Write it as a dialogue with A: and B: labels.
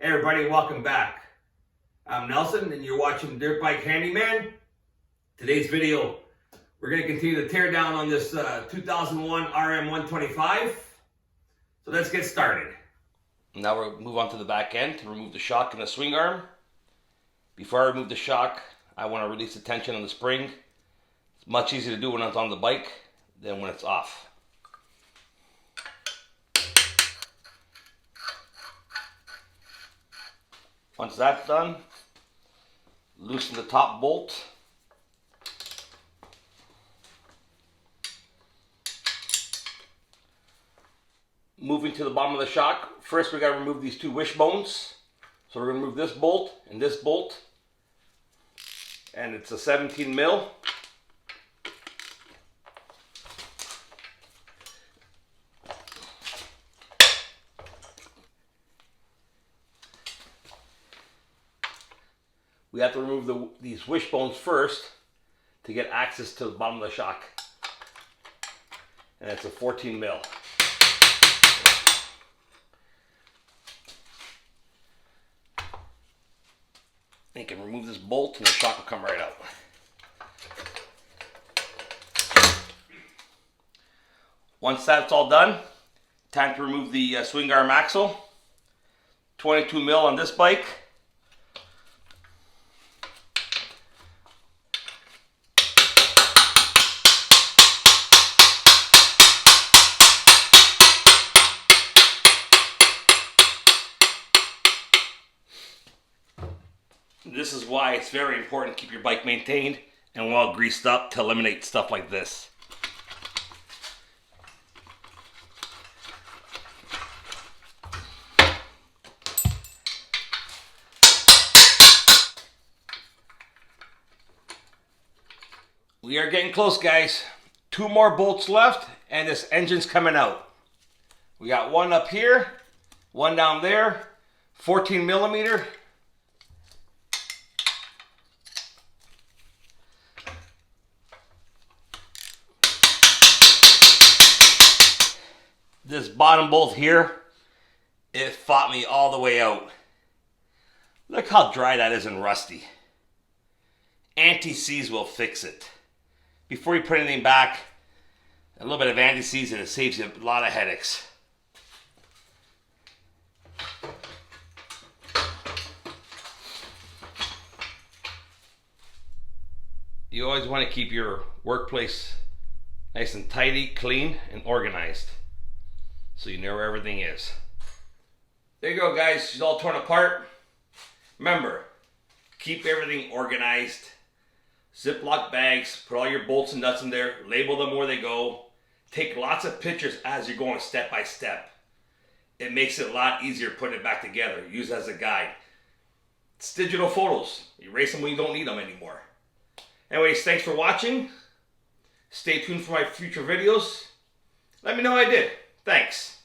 A: Hey everybody, welcome back. I'm Nelson and you're watching Dirt Bike Handyman. Today's video, we're going to continue to tear down on this 2001 RM125. So let's get started.
B: Now we'll move on to the back end to remove the shock and the swing arm. Before I remove the shock, I want to release the tension on the spring. It's much easier to do when it's on the bike than when it's off. Once that's done, loosen the top bolt. Moving to the bottom of the shock, first we got to remove these two wishbones. So we're going to remove this bolt and this bolt. And it's a 17 mil. We have to remove these wishbones first to get access to the bottom of the shock. And it's a 14 mil. You can remove this bolt and the shock will come right out. Once that's all done, time to remove the swing arm axle. 22 mil on this bike. This is why it's very important to keep your bike maintained and well greased up to eliminate stuff like this. We are getting close, guys. 2 more bolts left and this engine's coming out. We got one up here, one down there, 14 millimeter. This bottom bolt here, it fought me all the way out. Look how dry that is and rusty. Anti-seize will fix it. Before you put anything back, a little bit of anti-seize and it saves you a lot of headaches. You always want to keep your workplace nice and tidy, clean, and organized, so you know where everything is. There you go, guys. She's all torn apart. Remember, keep everything organized. Ziploc bags, put all your bolts and nuts in there, label them where they go. Take lots of pictures as you're going step by step. It makes it a lot easier putting it back together. Use it as a guide. It's digital photos. Erase them when you don't need them anymore. Anyways, thanks for watching. Stay tuned for my future videos. Let me know how I did. Thanks.